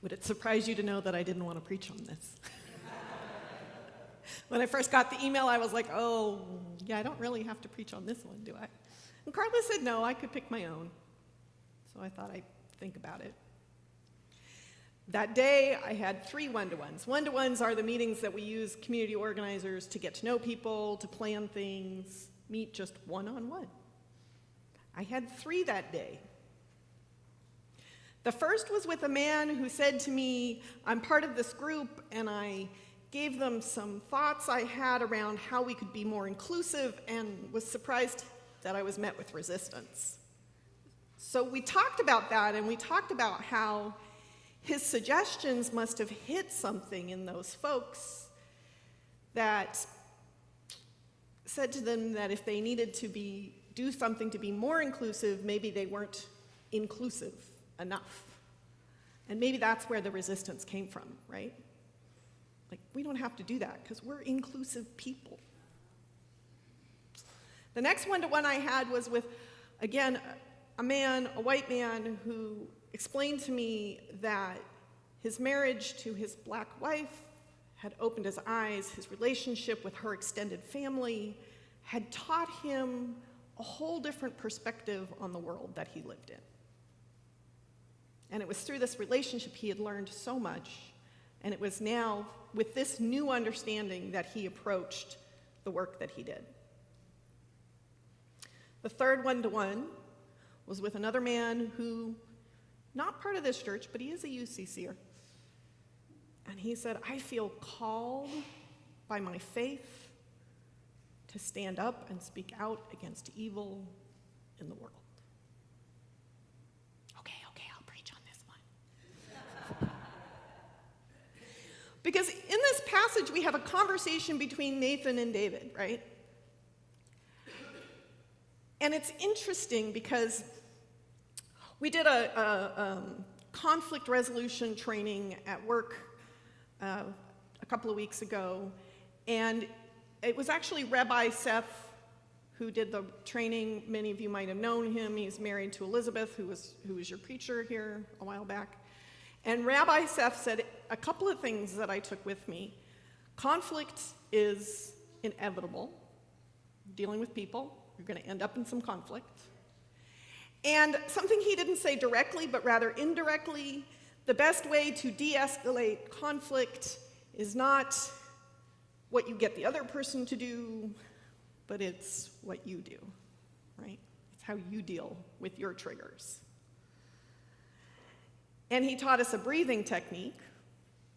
Would it surprise you to know that I didn't want to preach on this? When I first got the email, I was like, oh, yeah, I don't really have to preach on this one, do I? And Carla said, no, I could pick my own. So I thought I'd think about it. That day, I had 3 one-to-ones. One-to-ones are the meetings that we use community organizers to get to know people, to plan things, meet just one-on-one. I had 3 that day. The first was with a man who said to me, I'm part of this group, and I gave them some thoughts I had around how we could be more inclusive, and was surprised that I was met with resistance. So we talked about that, and we talked about how his suggestions must have hit something in those folks that said to them that if they needed to do something to be more inclusive, maybe they weren't inclusive enough. And maybe that's where the resistance came from, right? Like, we don't have to do that because we're inclusive people. The next one-to-one I had was with, again, a white man who explained to me that his marriage to his black wife had opened his eyes. His relationship with her extended family had taught him a whole different perspective on the world that he lived in. And it was through this relationship he had learned so much, and it was now with this new understanding that he approached the work that he did. The third one-to-one was with another man who, not part of this church, but he is a UCCer. And he said, I feel called by my faith to stand up and speak out against evil in the world. Okay, I'll preach on this one. Because in this passage, we have a conversation between Nathan and David, right? And it's interesting because we did a conflict resolution training at work a couple of weeks ago, and it was actually Rabbi Seth who did the training. Many of you might have known him. He's married to Elizabeth, who was your preacher here a while back. And Rabbi Seth said a couple of things that I took with me. Conflict is inevitable. Dealing with people, you're going to end up in some conflict. And something he didn't say directly, but rather indirectly, the best way to de-escalate conflict is not what you get the other person to do, but it's what you do, right? It's how you deal with your triggers. And he taught us a breathing technique,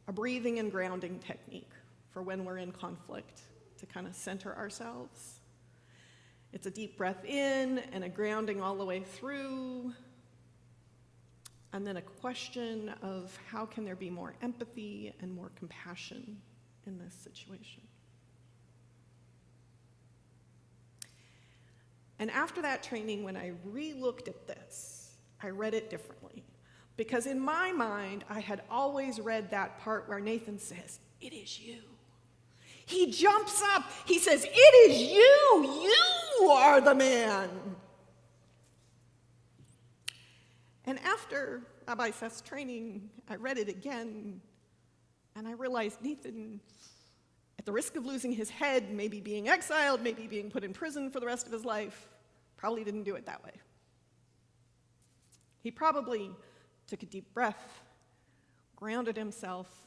a breathing and grounding technique for when we're in conflict, to kind of center ourselves. It's a deep breath in and a grounding all the way through, and then a question of how can there be more empathy and more compassion in this situation. And after that training, when I re-looked at this, I read it differently. Because in my mind, I had always read that part where Nathan says, "It is you." He jumps up, he says, "It is you! You are the man!" And after Rabbi Seth's training, I read it again, and I realized Nathan, at the risk of losing his head, maybe being exiled, maybe being put in prison for the rest of his life, probably didn't do it that way. He probably took a deep breath, grounded himself.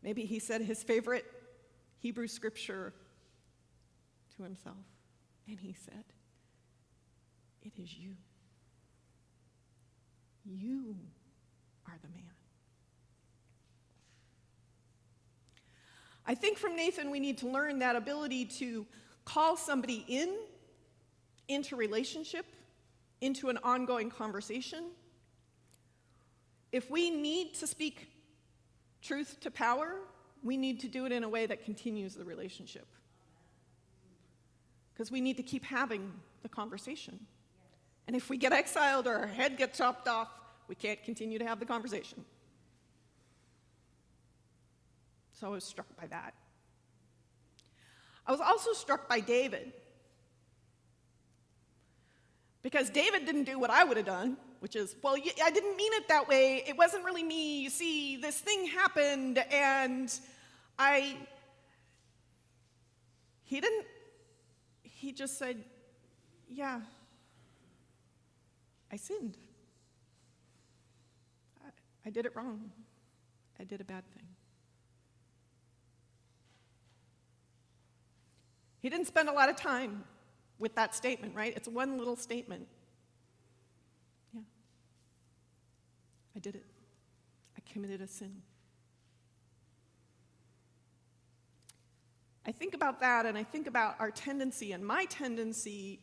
Maybe he said his favorite Hebrew scripture to himself, and he said, "It is you. You are the man." I think from Nathan we need to learn that ability to call somebody into relationship, into an ongoing conversation. If we need to speak truth to power, we need to do it in a way that continues the relationship. Because we need to keep having the conversation. And if we get exiled or our head gets chopped off, we can't continue to have the conversation. So I was struck by that. I was also struck by David. Because David didn't do what I would have done. which is, well, I didn't mean it that way. It wasn't really me. You see, this thing happened, and he just said, yeah, I sinned. I did it wrong. I did a bad thing. He didn't spend a lot of time with that statement, right? It's one little statement. Yeah. I did it. I committed a sin. I think about that, and I think about our tendency, and my tendency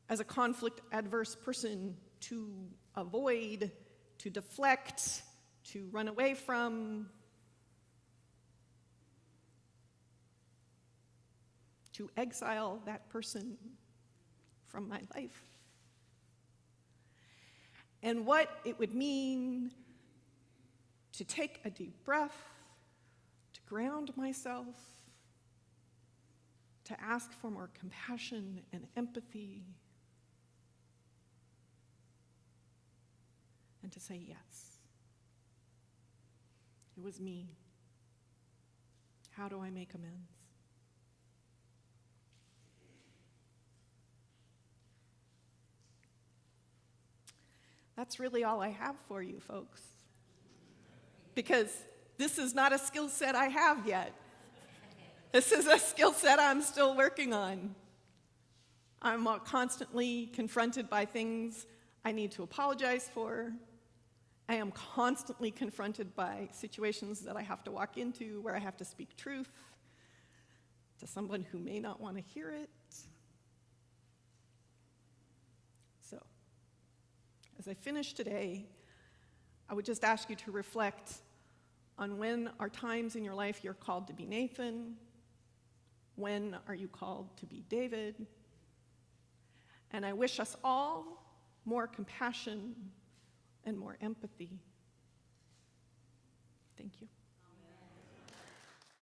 as a conflict-adverse person, to avoid, to deflect, to run away from, to exile that person from my life. And what it would mean to take a deep breath, to ground myself, to ask for more compassion and empathy, and to say yes. It was me. How do I make amends? That's really all I have for you, folks. Because this is not a skill set I have yet. This is a skill set I'm still working on. I'm constantly confronted by things I need to apologize for. I am constantly confronted by situations that I have to walk into where I have to speak truth to someone who may not want to hear it. So, as I finish today, I would just ask you to reflect on when are times in your life you're called to be Nathan, when are you called to be David, and I wish us all more compassion and more empathy